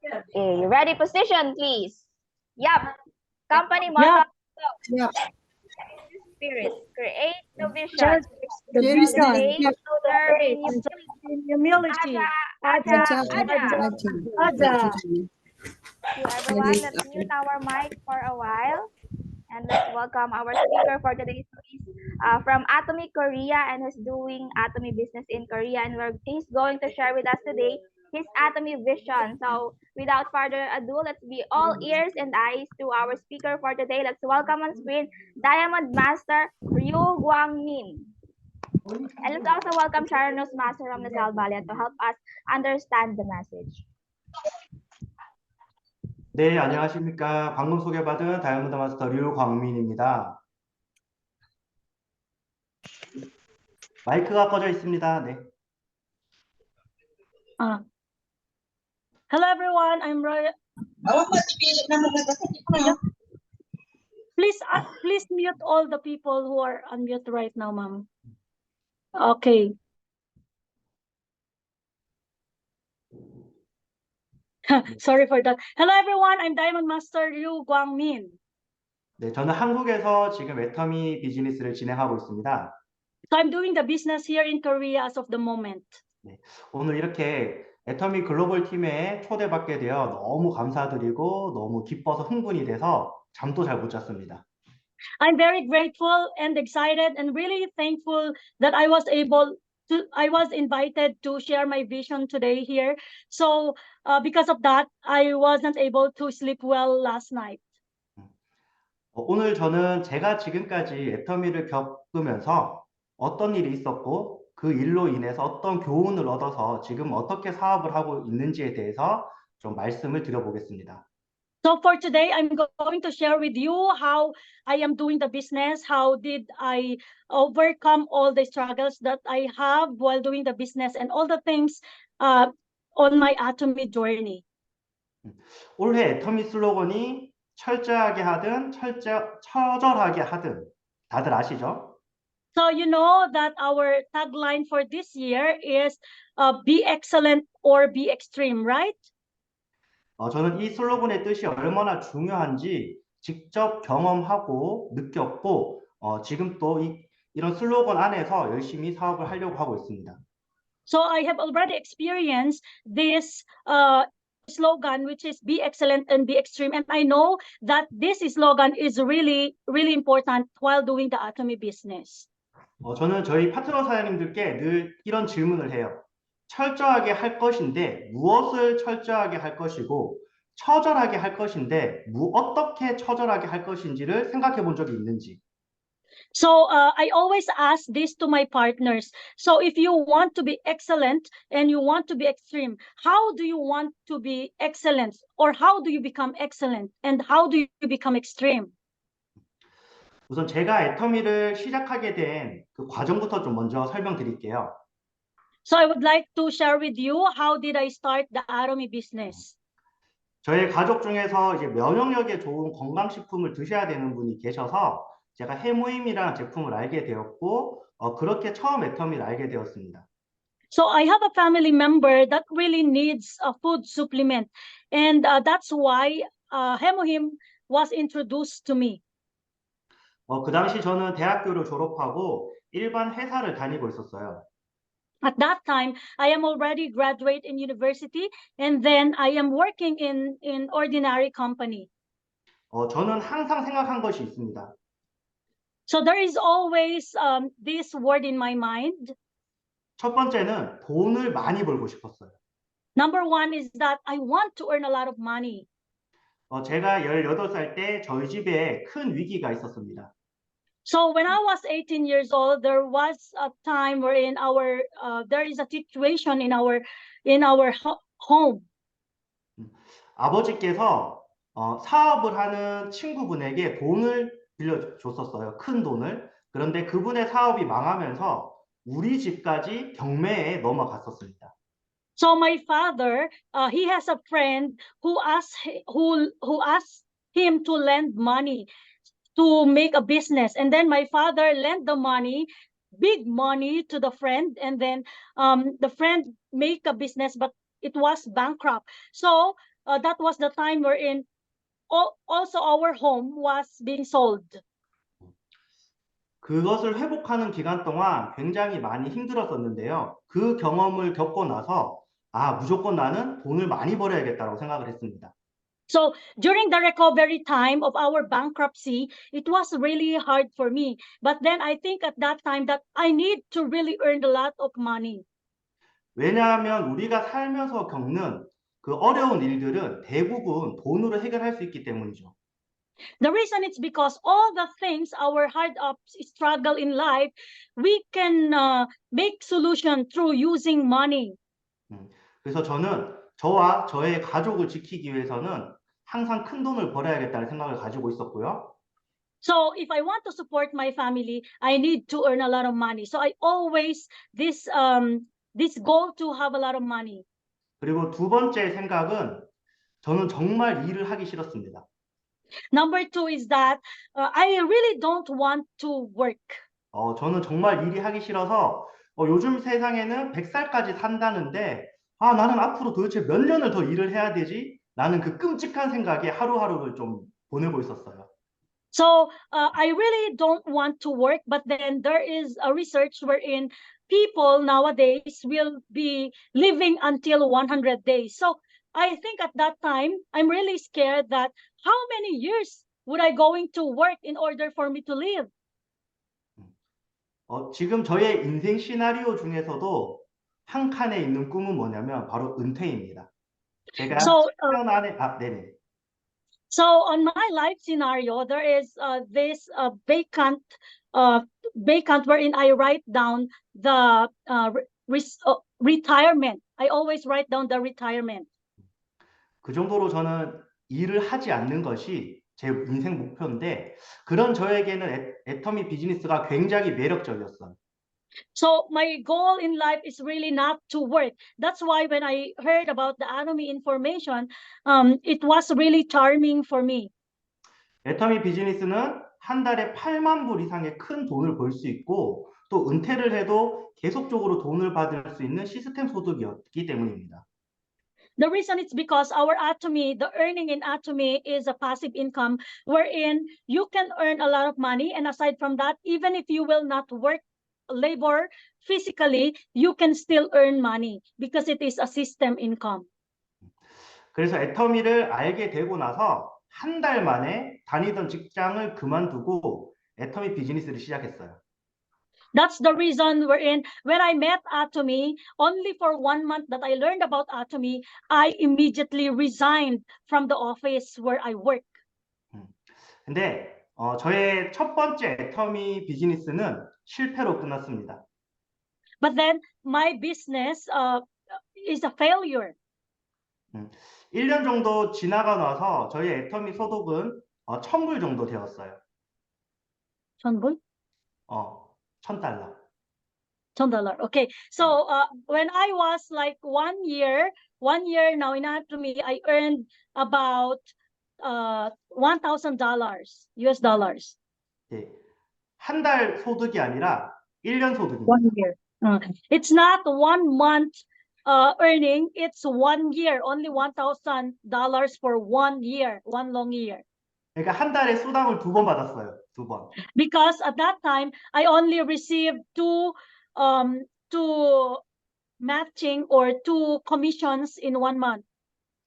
Okay, ready? Position, please. Yup. Company motto. Yeah. Spirit. Create the vision. Just the vision. Faith, serve in Humility. Aja. Aja. Thank you, everyone. Let's mute our mic for a while. And let's welcome our speaker for today. He's from Atomy, Korea, and he's doing Atomy business in Korea. And he's going to share with us today his Atomy vision. So, without further ado, let's be all ears and eyes to our speaker for today. Let's welcome on screen Diamond Master Ryu Gwangmin. And let's also welcome Sharonos Master from the Sal Valley to help us understand the message. 네, 안녕하십니까. 방금 소개받은 다이아몬드 마스터 류광민입니다. 마이크가 꺼져 있습니다. 네. Hello everyone, I'm Roy. Please mute all the people who are unmute right now, ma'am. Okay. Sorry for that. Hello everyone, I'm Diamond Master Ryu Gwangmin. 네, 저는 한국에서 지금 애터미 비즈니스를 진행하고 있습니다. So I'm doing the business here in Korea as of the moment. 네, 오늘 이렇게 애터미 글로벌 팀에 초대받게 되어 너무 감사드리고 너무 기뻐서 흥분이 돼서 잠도 잘 못 잤습니다. I'm very grateful and excited and really thankful that I was invited to share my vision today here. So because of that, I wasn't able to sleep well last night. 오늘 저는 제가 지금까지 애터미를 겪으면서 어떤 일이 있었고 그 일로 인해서 어떤 교훈을 얻어서 지금 어떻게 사업을 하고 있는지에 대해서 좀 말씀을 드려보겠습니다. So for today, I'm going to share with you how I am doing the business. How did I overcome all the struggles that I have while doing the business and all the things on my Atomy journey. 올해 애터미 슬로건이 철저하게 하든 처절하게 하든 다들 아시죠? So you know that our tagline for this year is be excellent or be extreme, right? 저는 이 슬로건의 뜻이 얼마나 중요한지 직접 경험하고 느꼈고 지금 또 이런 슬로건 안에서 열심히 사업을 하려고 하고 있습니다. So I have already experienced this slogan, which is be excellent and be extreme. And I know that this slogan is really, really important while doing the Atomy business. 저는 저희 파트너 사장님들께 늘 이런 질문을 해요. 철저하게 할 것인데 무엇을 철저하게 할 것이고 처절하게 할 것인데 어떻게 처절하게 할 것인지를 생각해 본 적이 있는지. So I always ask this to my partners. So if you want to be excellent and you want to be extreme, how do you want to be excellent? Or how do you become excellent? And how do you become extreme? 우선 제가 애터미를 시작하게 된 그 과정부터 좀 먼저 설명드릴게요. So I would like to share with you how did I start the Atomy business. 저희 가족 중에서 이제 면역력에 좋은 건강식품을 드셔야 되는 분이 계셔서 제가 해모임이라는 제품을 알게 되었고 그렇게 처음 애터미를 알게 되었습니다. So I have a family member that really needs a food supplement, and that's why Hemohim was introduced to me. 그 당시 저는 대학교를 졸업하고 일반 회사를 다니고 있었어요. At that time, I am already graduate in university, and then I am working in ordinary company. 저는 항상 생각한 것이 있습니다. So there is always this word in my mind. 첫 번째는 돈을 많이 벌고 싶었어요. Number one is that I want to earn a lot of money. 제가 18살 때 저희 집에 큰 위기가 있었습니다. So when I was 18 years old, there was a time wherein there is a situation in our home. 아버지께서 사업을 하는 친구분에게 돈을 빌려줬었어요. 큰 돈을. 그런데 그분의 사업이 망하면서 우리 집까지 경매에 넘어갔었습니다. So my father, he has a friend who asked him to lend money to make a business, and then my father lent the money, big money, to the friend, and then the friend make a business, but it was bankrupt. So that was the time wherein also our home was being sold. 그것을 회복하는 기간 동안 굉장히 많이 힘들었었는데요. 그 경험을 겪고 나서 무조건 나는 돈을 많이 벌어야겠다고 생각을 했습니다. So during the recovery time of our bankruptcy, it was really hard for me. But then I think at that time that I need to really earn a lot of money. 왜냐하면 우리가 살면서 겪는 그 어려운 일들은 대부분 돈으로 해결할 수 있기 때문이죠. The reason it's because all the things, our hard ups, struggle in life, we can make solution through using money. 그래서 저는 저와 저의 가족을 지키기 위해서는 항상 큰 돈을 벌어야겠다는 생각을 가지고 있었고요. So if I want to support my family, I need to earn a lot of money. So I always this goal to have a lot of money. 그리고 두 번째 생각은 저는 정말 일을 하기 싫었습니다. Number two is that I really don't want to work. 저는 정말 일이 하기 싫어서 요즘 세상에는 100살까지 산다는데 나는 앞으로 도대체 몇 년을 더 일을 해야 되지? 나는 그 끔찍한 생각에 하루하루를 좀 보내고 있었어요. So I really don't want to work, but then there is a research wherein people nowadays will be living until 100 days. So I think at that time, I'm really scared that how many years would I going to work in order for me to live? 지금 저의 인생 시나리오 중에서도 한 칸에 있는 꿈은 뭐냐면 바로 은퇴입니다. 제가 So 10년 안에, 네네. So on my life scenario, there is this vacant wherein I write down the retirement. I always write down the retirement. 그 정도로 저는 일을 하지 않는 것이 제 인생 목표인데 그런 저에게는 애터미 비즈니스가 굉장히 매력적이었어요. So my goal in life is really not to work. That's why when I heard about the Atomy information, it was really charming for me. 애터미 비즈니스는 한 달에 8만 불 이상의 큰 돈을 벌 수 있고 또 은퇴를 해도 계속적으로 돈을 받을 수 있는 시스템 소득이었기 때문입니다. The reason is because our Atomy, the earning in Atomy is a passive income wherein you can earn a lot of money. And aside from that, even if you will not work, labor physically, you can still earn money because it is a system income. 그래서 애터미를 알게 되고 나서 한 달 만에 다니던 직장을 그만두고 애터미 비즈니스를 시작했어요. That's the reason wherein when I met Atomy, only for 1 month that I learned about Atomy, I immediately resigned from the office where I work. 근데 저의 첫 번째 애터미 비즈니스는 실패로 끝났습니다. But then my business is a failure. 1년 정도 지나가 나서 저희 애터미 소득은 1,000불 정도 되었어요. $1,000? $1,000. $1,000. Okay. So when I was like 1 year now in Atomy, I earned about $1,000 US dollars. 예. 한 달 소득이 아니라 1년 소득입니다. 1 year. It's not 1 month earning. It's 1 year. Only $1,000 for 1 year, one long year. 그러니까 한 달에 수당을 2번 받았어요. 2번. Because at that time I only received two matching or 2 commissions in 1 month.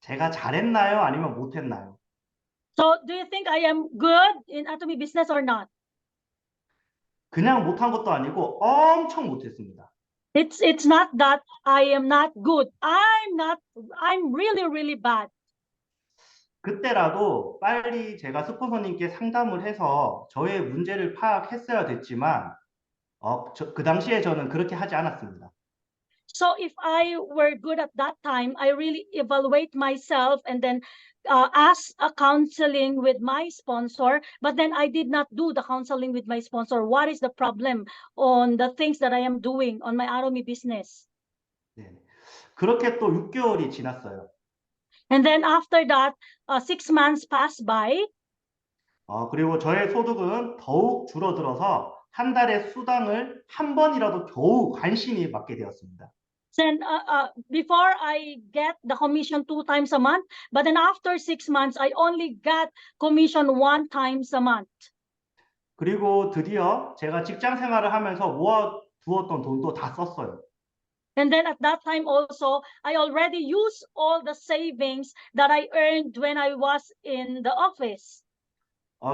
제가 잘했나요? 아니면 못했나요? So do you think I am good in Atomy business or not? 그냥 못한 것도 아니고 엄청 못했습니다. It's not that I am not good. I'm really, really bad. 그때라도 빨리 제가 스폰서님께 상담을 해서 저의 문제를 파악했어야 됐지만 그 당시에 저는 그렇게 하지 않았습니다. So if I were good at that time, I really evaluate myself and then ask a counseling with my sponsor. But then I did not do the counseling with my sponsor. What is the problem on the things that I am doing on my Atomy business? 네. 그렇게 또 6개월이 지났어요. And then after that, 6 months passed by. 그리고 저의 소득은 더욱 줄어들어서 한 달에 수당을 한 번이라도 겨우 간신히 받게 되었습니다. Then before I get the commission 2 times a month, but then after 6 months, I only got commission 1 times a month. 그리고 드디어 제가 직장 생활을 하면서 모아두었던 돈도 다 썼어요. And then at that time also, I already used all the savings that I earned when I was in the office.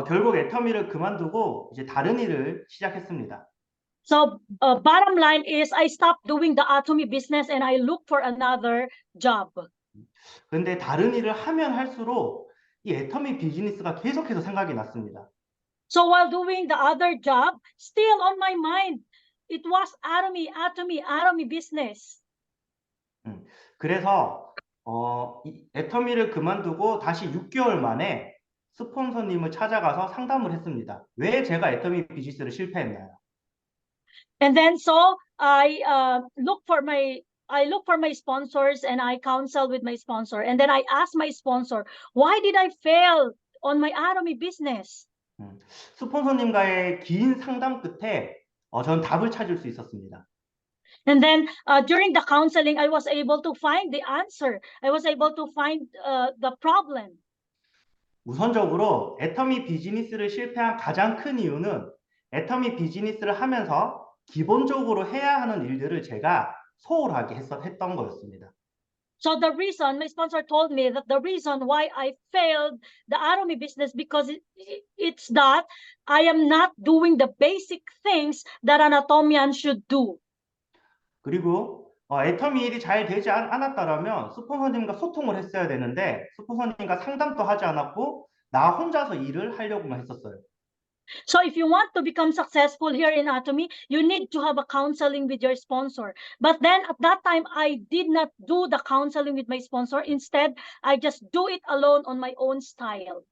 결국 애터미를 그만두고 이제 다른 일을 시작했습니다. So bottom line is I stopped doing the Atomy business and I look for another job. 근데 다른 일을 하면 할수록 이 애터미 비즈니스가 계속해서 생각이 났습니다. So while doing the other job, still on my mind, it was Atomy business. 그래서 이 애터미를 그만두고 다시 6개월 만에 스폰서님을 찾아가서 상담을 했습니다. 왜 제가 애터미 비즈니스를 실패했나요? And then so I look for my sponsors and I counsel with my sponsor. And then I ask my sponsor, why did I fail on my Atomy business? 스폰서님과의 긴 상담 끝에 전 답을 찾을 수 있었습니다. And then during the counseling, I was able to find the answer. I was able to find the problem. 우선적으로 애터미 비즈니스를 실패한 가장 큰 이유는 애터미 비즈니스를 하면서 기본적으로 해야 하는 일들을 제가 소홀하게 했던 거였습니다. So the reason, my sponsor told me that the reason why I failed the Atomy business because it's that I am not doing the basic things that an Atomian should do. 그리고 애터미 일이 잘 되지 않았다라면 스폰서님과 소통을 했어야 되는데 스폰서님과 상담도 하지 않았고 나 혼자서 일을 하려고만 했었어요. So if you want to become successful here in Atomy, you need to have a counseling with your sponsor. But then at that time, I did not do the counseling with my sponsor. Instead, I just do it alone on my own style.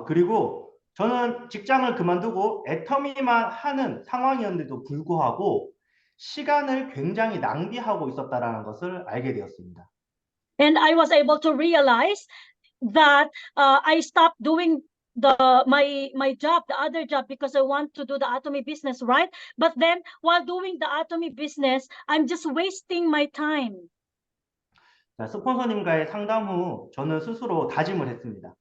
그리고 저는 직장을 그만두고 애터미만 하는 상황이었는데도 불구하고 시간을 굉장히 낭비하고 있었다라는 것을 알게 되었습니다. And I was able to realize that I stopped doing my job, the other job, because I want to do the Atomy business, right? But then while doing the Atomy business, I'm just wasting my time. 자, 스폰서님과의 상담 후 저는 스스로 다짐을 했습니다.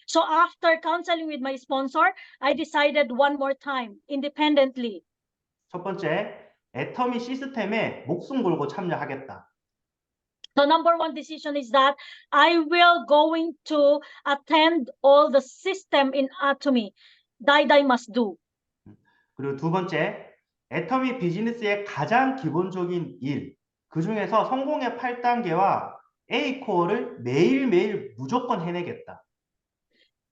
So after counseling with my sponsor, I decided one more time, independently. 첫 번째, 애터미 시스템에 목숨 걸고 참여하겠다. The number one decision is that I will going to attend all the system in Atomy that I must do. 그리고 두 번째, 애터미 비즈니스의 가장 기본적인 일, 그 중에서 성공의 8단계와 A코어를 매일매일 무조건 해내겠다.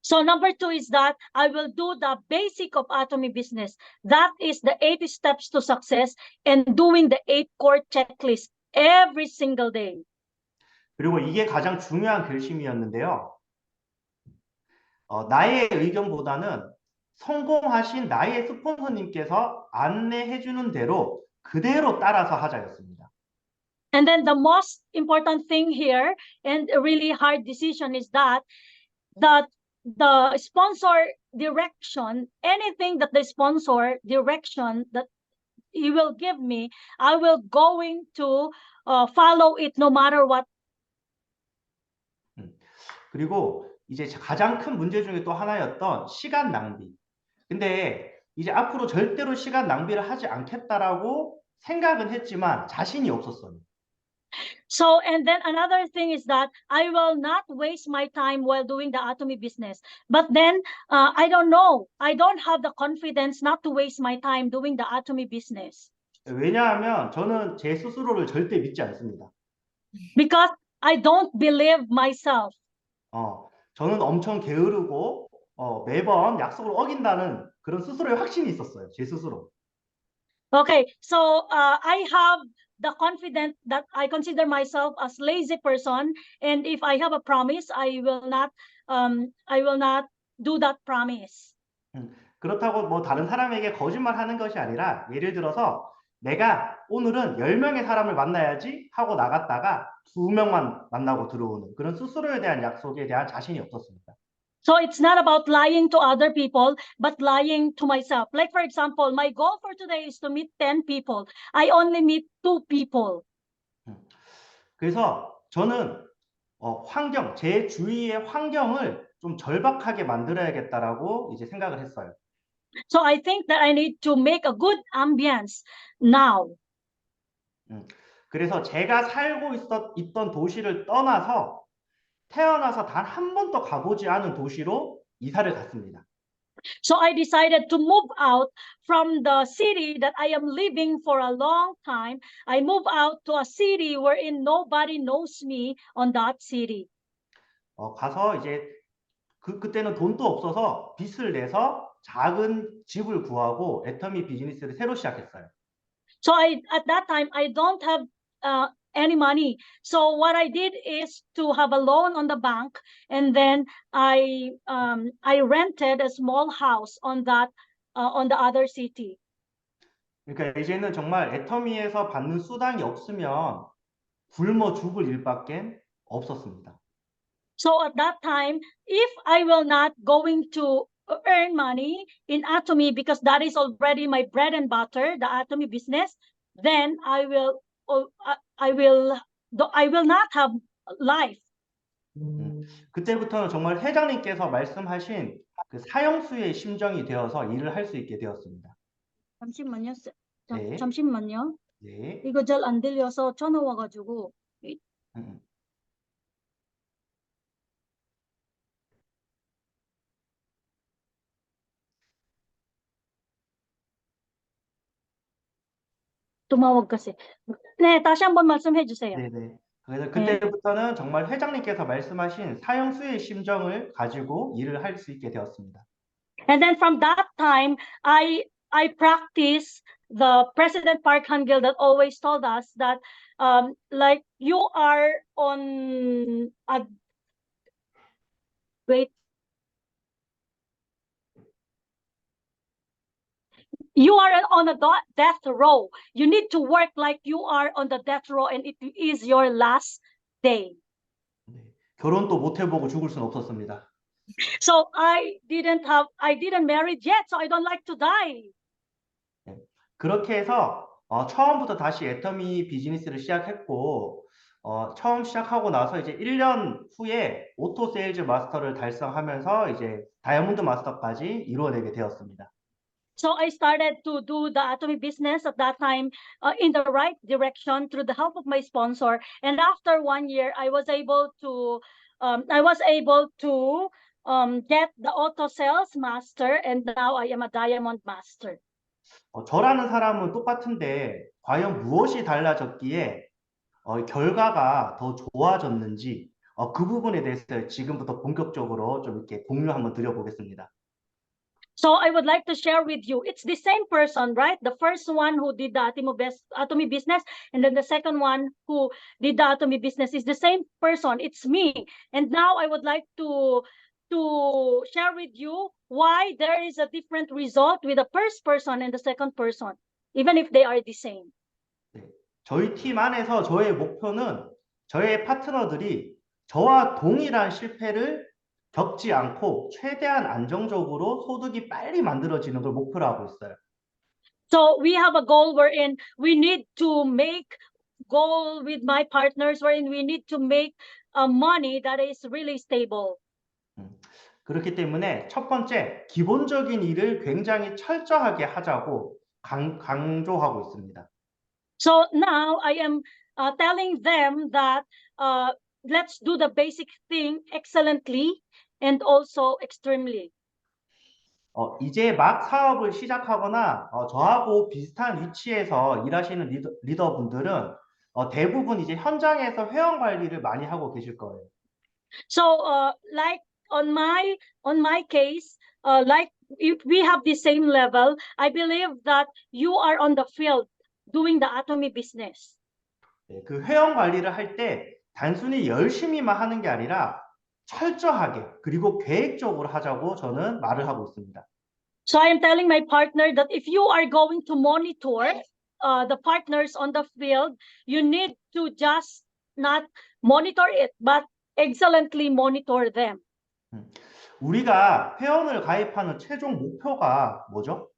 So number two is that I will do the basic of Atomy business. That is the 8 steps to success and doing the 8 core checklist every single day. 그리고 이게 가장 중요한 결심이었는데요. 나의 의견보다는 성공하신 나의 스폰서님께서 안내해주는 대로 그대로 따라서 하자였습니다. And then the most important thing here and a really hard decision is that the sponsor direction, anything that the sponsor direction that he will give me, I will going to follow it no matter what. 그리고 이제 가장 큰 문제 중에 또 하나였던 시간 낭비. 근데 이제 앞으로 절대로 시간 낭비를 하지 않겠다라고 생각은 했지만 자신이 없었어요. So, and then another thing is that I will not waste my time while doing the Atomy business. But then I don't know. I don't have the confidence not to waste my time doing the Atomy business. 왜냐하면 저는 제 스스로를 절대 믿지 않습니다. Because I don't believe myself. 저는 엄청 게으르고 매번 약속을 어긴다는 그런 스스로의 확신이 있었어요. 제 스스로. Okay, so I have the confidence that I consider myself as lazy person, and if I have a promise, I will not do that promise. 그렇다고 뭐 다른 사람에게 거짓말하는 것이 아니라 예를 들어서 내가 오늘은 10명의 사람을 만나야지 하고 나갔다가 2명만 만나고 들어오는 그런 스스로에 대한 약속에 대한 자신이 없었습니다. So it's not about lying to other people, but lying to myself. Like for example, my goal for today is to meet 10 people. I only meet 2 people. 그래서 저는 환경, 제 주위의 환경을 좀 절박하게 만들어야겠다라고 이제 생각을 했어요. So I think that I need to make a good ambience now. 음, 그래서 제가 살고 있던 도시를 떠나서 태어나서 단 한 번도 가보지 않은 도시로 이사를 갔습니다. So I decided to move out from the city that I am living for a long time. I move out to a city wherein nobody knows me on that city. 가서 이제 그때는 돈도 없어서 빚을 내서 작은 집을 구하고 애터미 비즈니스를 새로 시작했어요. So at that time I don't have any money. So what I did is to have a loan on the bank, and then I rented a small house on the other city. 그러니까 이제는 정말 애터미에서 받는 수당이 없으면 굶어 죽을 일밖에 없었습니다. So at that time, if I will not going to earn money in Atomy, because that is already my bread and butter, the Atomy business, then I will not have life. 그때부터는 정말 회장님께서 말씀하신 그 사형수의 심정이 되어서 일을 할 수 있게 되었습니다. 잠시만요. 네. 잠시만요. 네. 이거 잘 안 들려서 전화 와가지고. 음. tumawag kasi. 네, 다시 한번 말씀해 주세요. 네네. 그래서 네. 그때부터는 정말 회장님께서 말씀하신 사형수의 심정을 가지고 일을 할 수 있게 되었습니다. And then from that time, I practice the President Park Han-gil that always told us that like you are on a wait, you are on a death row. You need to work like you are on the death row, and it is your last day. 네. 결혼도 못 해보고 죽을 수는 없었습니다. So I didn't marry yet, so I don't like to die. 네. 그렇게 해서 처음부터 다시 애터미 비즈니스를 시작했고 처음 시작하고 나서 이제 1년 후에 오토 세일즈 마스터를 달성하면서 이제 다이아몬드 마스터까지 이루어내게 되었습니다. So I started to do the Atomy business at that time in the right direction through the help of my sponsor. And after 1 year, I was able to get the auto sales master, and now I am a diamond master. 저라는 사람은 똑같은데 과연 무엇이 달라졌기에 결과가 더 좋아졌는지 그 부분에 대해서 지금부터 본격적으로 좀 이렇게 공유 한번 드려보겠습니다. So I would like to share with you. It's the same person, right? The first one who did the Atomy business, and then the second one who did the Atomy business is the same person. It's me. And now I would like to share with you why there is a different result with the first person and the second person, even if they are the same. 네. 저희 팀 안에서 저의 목표는 저의 파트너들이 저와 동일한 실패를 겪지 않고 최대한 안정적으로 소득이 빨리 만들어지는 걸 목표로 하고 있어요. So we have a goal wherein we need to make goal with my partners wherein we need to make money that is really stable. 그렇기 때문에 첫 번째 기본적인 일을 굉장히 철저하게 하자고 강조하고 있습니다. So now I am telling them that let's do the basic thing excellently and also extremely. 이제 막 사업을 시작하거나 저하고 비슷한 위치에서 일하시는 리더분들은 대부분 이제 현장에서 회원 관리를 많이 하고 계실 거예요. So like on my case, like if we have the same level, I believe that you are on the field doing the Atomy business. 네, 그 회원 관리를 할 때 단순히 열심히만 하는 게 아니라 철저하게 그리고 계획적으로 하자고 저는 말을 하고 있습니다. So I am telling my partner that if you are going to monitor the partners on the field, you need to just not monitor it, but excellently monitor them. 우리가 회원을 가입하는 최종 목표가 뭐죠?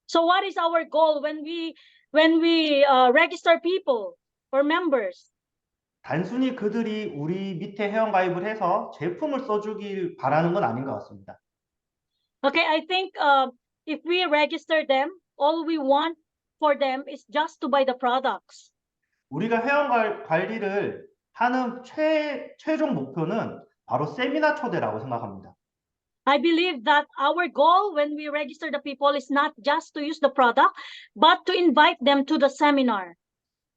So what is our goal when we register people or members? 단순히 그들이 우리 밑에 회원가입을 해서 제품을 써주길 바라는 건 아닌 것 같습니다. Okay, I think if we register them, all we want for them is just to buy the products. 우리가 회원 관리를 하는 최종 목표는 바로 세미나 초대라고 생각합니다. I believe that our goal when we register the people is not just to use the product, but to invite them to the seminar.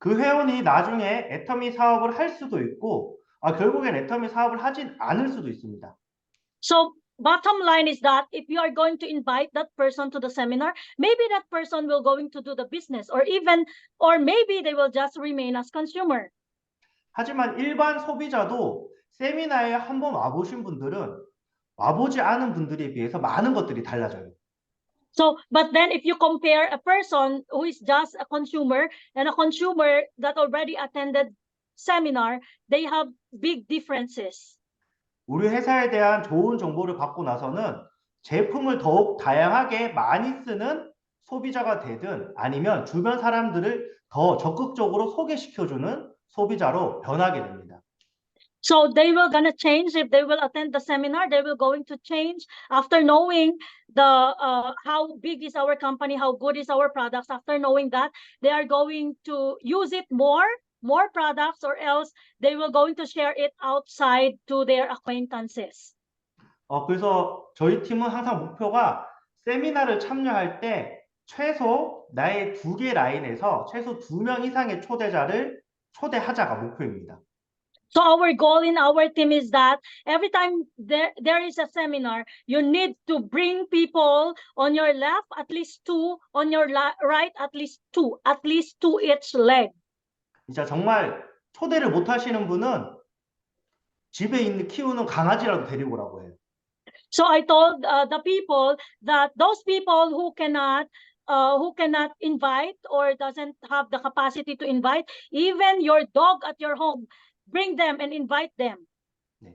그 회원이 나중에 애터미 사업을 할 수도 있고, 결국엔 애터미 사업을 하진 않을 수도 있습니다. So bottom line is that if you are going to invite that person to the seminar, maybe that person will going to do the business, or maybe they will just remain as consumer. 하지만 일반 소비자도 세미나에 한번 와보신 분들은 와보지 않은 분들에 비해서 많은 것들이 달라져요. So, but then if you compare a person who is just a consumer and a consumer that already attended seminar, they have big differences. 우리 회사에 대한 좋은 정보를 받고 나서는 제품을 더욱 다양하게 많이 쓰는 소비자가 되든 아니면 주변 사람들을 더 적극적으로 소개시켜주는 소비자로 변하게 됩니다. So they will gonna change if they will attend the seminar. They will going to change after knowing the how big is our company, how good is our products. After knowing that, they are going to use it more products, or else they will going to share it outside to their acquaintances. 그래서 저희 팀은 항상 목표가 세미나를 참여할 때 최소 나의 2개 라인에서 최소 2명 이상의 초대자를 초대하자가 목표입니다. So our goal in our team is that every time there is a seminar, you need to bring people on your left, at least 2, on your right, at least 2 each leg. 진짜 정말 초대를 못 하시는 분은 집에 있는 키우는 강아지라도 데리고 오라고 해요. So I told the people that those people who cannot invite or doesn't have the capacity to invite, even your dog at your home, bring them and invite them. 네.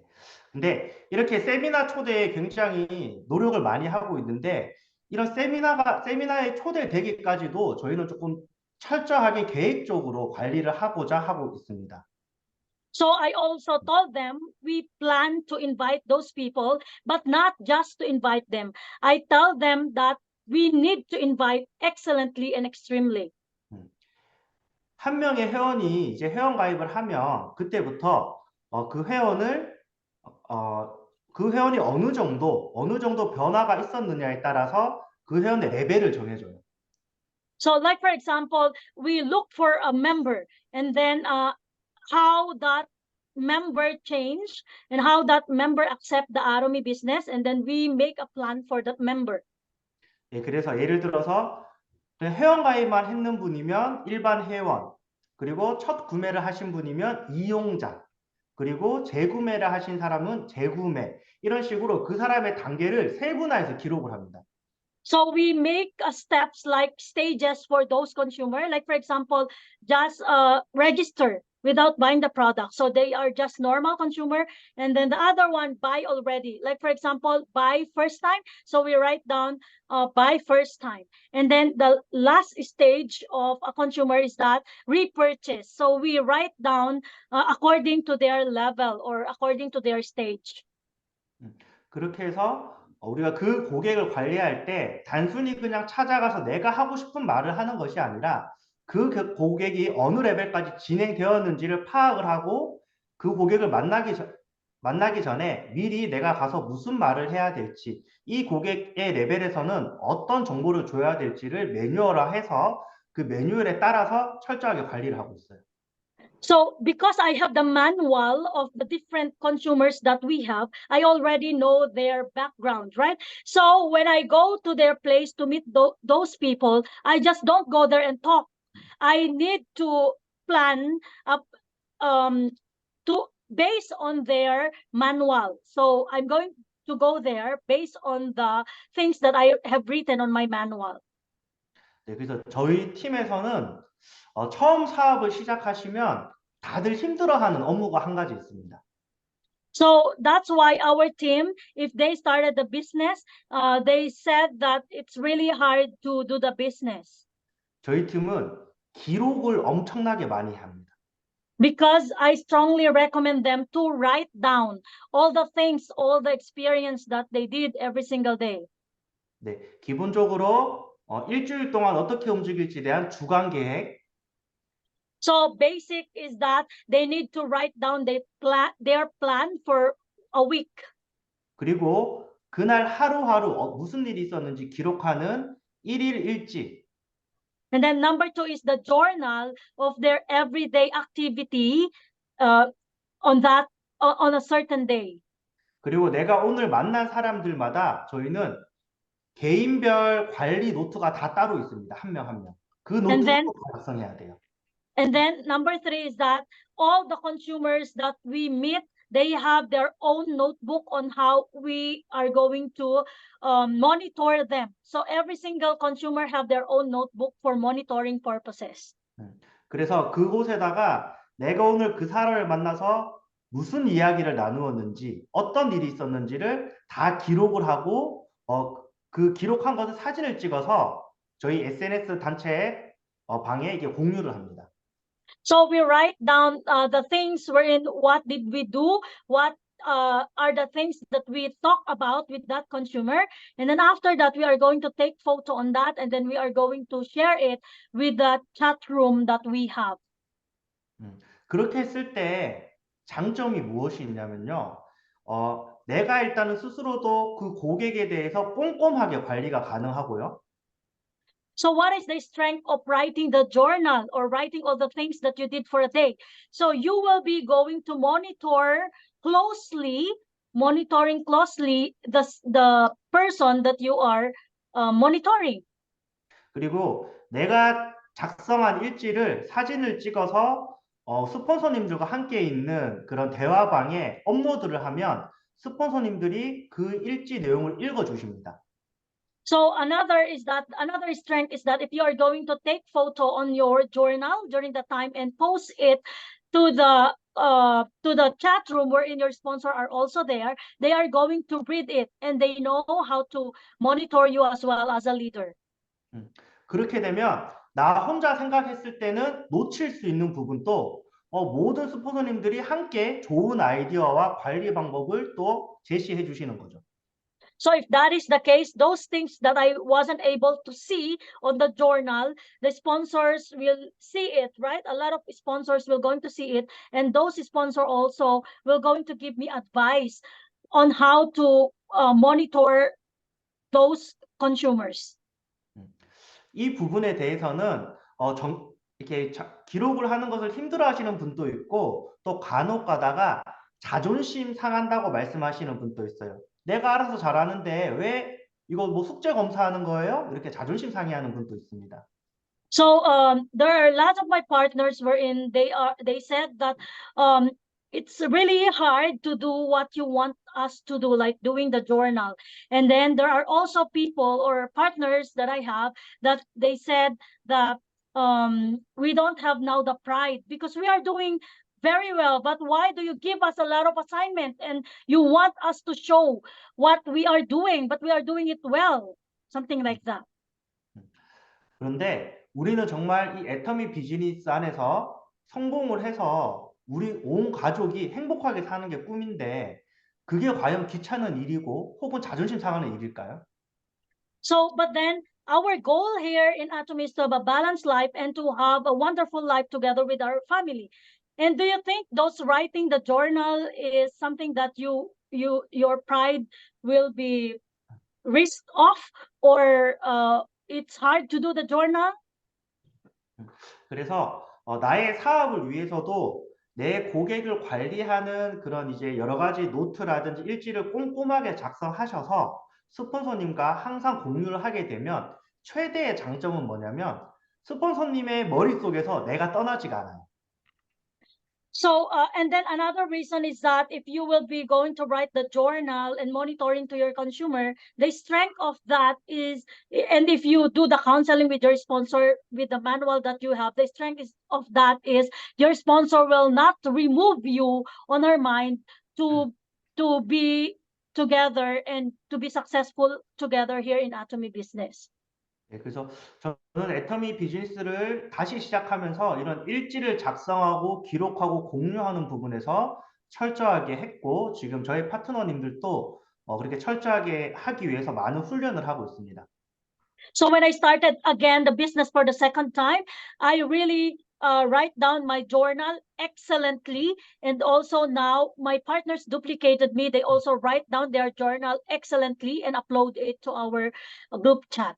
근데 이렇게 세미나 초대에 굉장히 노력을 많이 하고 있는데 이런 세미나에 초대되기까지도 저희는 조금 철저하게 계획적으로 관리를 하고자 하고 있습니다. So I also told them we plan to invite those people, but not just to invite them. I tell them that we need to invite excellently and extremely. 한 명의 회원이 이제 회원 가입을 하면 그때부터 그 회원이 어느 정도 변화가 있었느냐에 따라서 그 회원의 레벨을 정해줘요. So like for example, we look for a member and then how that member change and how that member accept the Atomy business, and then we make a plan for that member. 예, 그래서 예를 들어서 회원 가입만 했는 분이면 일반 회원, 그리고 첫 구매를 하신 분이면 이용자, 그리고 재구매를 하신 사람은 재구매, 이런 식으로 그 사람의 단계를 세분화해서 기록을 합니다. So we make steps like stages for those consumer, like for example, just register without buying the product. So they are just normal consumer, and then the other one buy already. Like for example, buy first time. So we write down buy first time. And then the last stage of a consumer is that repurchase. So we write down according to their level or according to their stage. 그렇게 해서 우리가 그 고객을 관리할 때 단순히 그냥 찾아가서 내가 하고 싶은 말을 하는 것이 아니라 그 고객이 어느 레벨까지 진행되었는지를 파악을 하고 그 고객을 만나기 전에 미리 내가 가서 무슨 말을 해야 될지, 이 고객의 레벨에서는 어떤 정보를 줘야 될지를 매뉴얼화해서 그 매뉴얼에 따라서 철저하게 관리를 하고 있어요. So because I have the manual of the different consumers that we have, I already know their background, right? So when I go to their place to meet those people, I just don't go there and talk. I need to plan up to based on their manual. So I'm going to go there based on the things that I have written on my manual. 네, 그래서 저희 팀에서는 처음 사업을 시작하시면 다들 힘들어하는 업무가 한 가지 있습니다. So that's why our team, if they started the business, they said that it's really hard to do the business. 저희 팀은 기록을 엄청나게 많이 합니다. because I strongly recommend them to write down all the things, all the experience that they did every single day. 네, 기본적으로 일주일 동안 어떻게 움직일지에 대한 주간 계획, So basic is that they need to write down their plan for a week. 그리고 그날 하루하루 무슨 일이 있었는지 기록하는 일일 일지, And then number 2 is the journal of their everyday activity uh, on a certain day. 그리고 내가 오늘 만난 사람들마다 저희는 개인별 관리 노트가 다 따로 있습니다. 한 명 한 명. 그 노트도 작성해야 돼요. And then number 3 is that all the consumers that we meet, they have their own notebook on how we are going to monitor them. So every single consumer have their own notebook for monitoring purposes. 그래서 그곳에다가 내가 오늘 그 사람을 만나서 무슨 이야기를 나누었는지, 어떤 일이 있었는지를 다 기록을 하고 그 기록한 것을 사진을 찍어서 저희 SNS 단체 방에 이게 공유를 합니다. So we write down the things wherein what did we do, what are the things that we talk about with that consumer, and then after that we are going to take photo on that, and then we are going to share it with the chat room that we have. 그렇게 했을 때 장점이 무엇이 있냐면요. 내가 일단은 스스로도 그 고객에 대해서 꼼꼼하게 관리가 가능하고요. So what is the strength of writing the journal or writing all the things that you did for a day? So you will be going to monitoring closely the person that you are monitoring. 그리고 내가 작성한 일지를 사진을 찍어서 스폰서님들과 함께 있는 그런 대화방에 업로드를 하면 스폰서님들이 그 일지 내용을 읽어주십니다. So another strength is that if you are going to take photo on your journal during the time and post it to the chat room wherein your sponsor are also there, they are going to read it and they know how to monitor you as well as a leader. 그렇게 되면 나 혼자 생각했을 때는 놓칠 수 있는 부분도 모든 스폰서님들이 함께 좋은 아이디어와 관리 방법을 또 제시해 주시는 거죠. So if that is the case, those things that I wasn't able to see on the journal, the sponsors will see it, right? A lot of sponsors will going to see it, and those sponsors also will going to give me advice on how to monitor those consumers. 이 부분에 대해서는 이렇게 기록을 하는 것을 힘들어하시는 분도 있고 또 간혹 가다가 자존심 상한다고 말씀하시는 분도 있어요. 내가 알아서 잘하는데 왜 이거 뭐 숙제 검사하는 거예요? 이렇게 자존심 상해하는 분도 있습니다. So there are lots of my partners wherein they said that it's really hard to do what you want us to do, like doing the journal. And then there are also people or partners that I have that they said that we don't have now the pride because we are doing very well, but why do you give us a lot of assignment and you want us to show what we are doing, but we are doing it well, something like that. 그런데 우리는 정말 이 애터미 비즈니스 안에서 성공을 해서 우리 온 가족이 행복하게 사는 게 꿈인데 그게 과연 귀찮은 일이고 혹은 자존심 상하는 일일까요? So, but then our goal here in Atomy is to have a balanced life and to have a wonderful life together with our family. And do you think those writing the journal is something that your pride will be risked off, or it's hard to do the journal? 그래서 나의 사업을 위해서도 내 고객을 관리하는 그런 이제 여러 가지 노트라든지 일지를 꼼꼼하게 작성하셔서 스폰서님과 항상 공유를 하게 되면 최대의 장점은 뭐냐면 스폰서님의 머릿속에서 내가 떠나지가 않아요. So, and then another reason is that if you will be going to write the journal and monitoring to your consumer, the strength of that is, and if you do the counseling with your sponsor with the manual that you have, the strength of that is your sponsor will not remove you on her mind to be together and to be successful together here in Atomy business. 네, 그래서 저는 애터미 비즈니스를 다시 시작하면서 이런 일지를 작성하고 기록하고 공유하는 부분에서 철저하게 했고, 지금 저희 파트너님들도 그렇게 철저하게 하기 위해서 많은 훈련을 하고 있습니다. So when I started again the business for the second time, I really write down my journal excellently. And also now my partners duplicated me. They also write down their journal excellently and upload it to our group chat.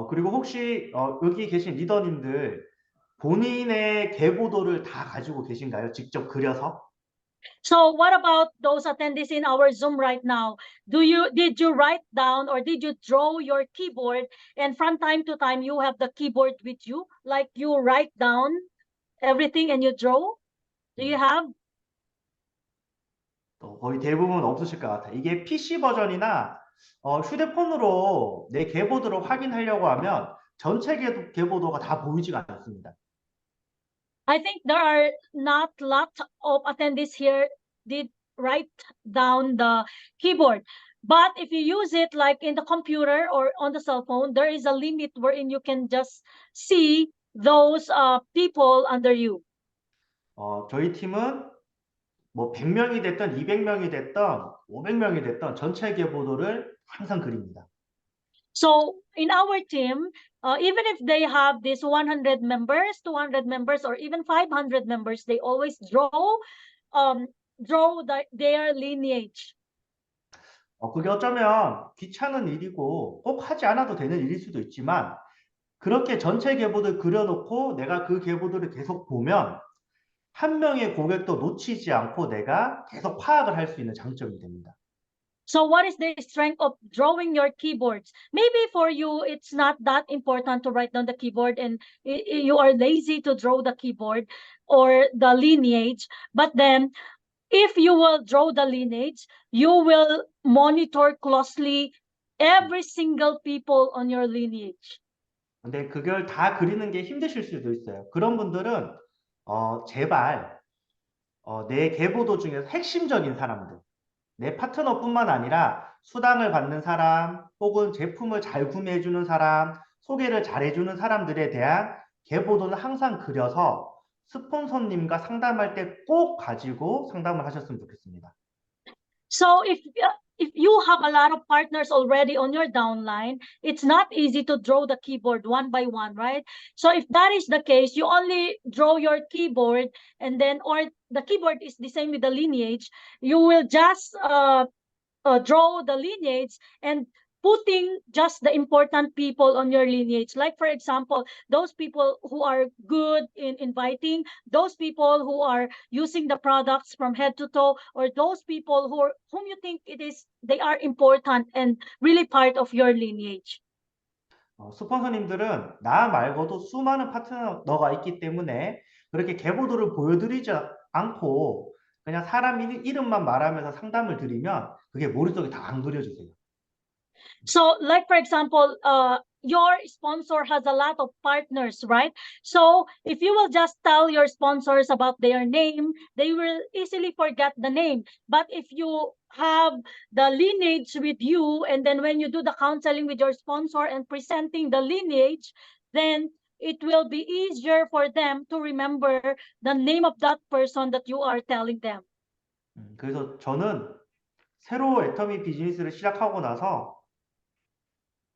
그리고 혹시 여기 계신 리더님들 본인의 계보도를 다 가지고 계신가요? 직접 그려서? So what about those attendees in our Zoom right now? Did you write down or did you draw your keyboard, and from time to time you have the keyboard with you, like you write down everything and you draw? Do you have? 거의 대부분 없으실 것 같아요. 이게 PC 버전이나 휴대폰으로 내 계보도를 확인하려고 하면 전체 계보도가 다 보이지가 않습니다. I think there are not lots of attendees here did write down the keyboard. But if you use it like in the computer or on the cell phone, there is a limit wherein you can just see those people under you. 저희 팀은 뭐 100명이 됐던 200명이 됐던 500명이 됐던 전체 계보도를 항상 그립니다. So in our team, even if they have this 100 members, 200 members, or even 500 members, they always um, draw their lineage. 그게 어쩌면 귀찮은 일이고 꼭 하지 않아도 되는 일일 수도 있지만 그렇게 전체 계보를 그려놓고 내가 그 계보들을 계속 보면 한 명의 고객도 놓치지 않고 내가 계속 파악을 할 수 있는 장점이 됩니다. So what is the strength of drawing your keyboards? Maybe for you, it's not that important to write down the keyboard and you are lazy to draw the keyboard or the lineage. But then if you will draw the lineage, you will monitor closely every single people on your lineage. 근데 그걸 다 그리는 게 힘드실 수도 있어요. 그런 분들은 제발 내 계보도 중에서 핵심적인 사람들, 내 파트너뿐만 아니라 수당을 받는 사람, 혹은 제품을 잘 구매해주는 사람, 소개를 잘해주는 사람들에 대한 계보도는 항상 그려서 스폰서님과 상담할 때 꼭 가지고 상담을 하셨으면 좋겠습니다. So if you have a lot of partners already on your downline, it's not easy to draw the keyboard one by one, right? So if that is the case, you only draw your keyboard and then, or the keyboard is the same with the lineage, you will just draw the lineage and putting just the important people on your lineage. Like, for example, those people who are good in inviting, those people who are using the products from head to toe, or those people whom you think they are important and really part of your lineage. 스폰서님들은 나 말고도 수많은 파트너가 있기 때문에 그렇게 계보도를 보여드리지 않고 그냥 사람 이름만 말하면서 상담을 드리면 그게 머릿속에 다 안 그려지세요. So, like for example, your sponsor has a lot of partners, right? So if you will just tell your sponsors about their name, they will easily forget the name. But if you have the lineage with you, and then when you do the counseling with your sponsor and presenting the lineage, then it will be easier for them to remember the name of that person that you are telling them. 그래서 저는 새로 애터미 비즈니스를 시작하고 나서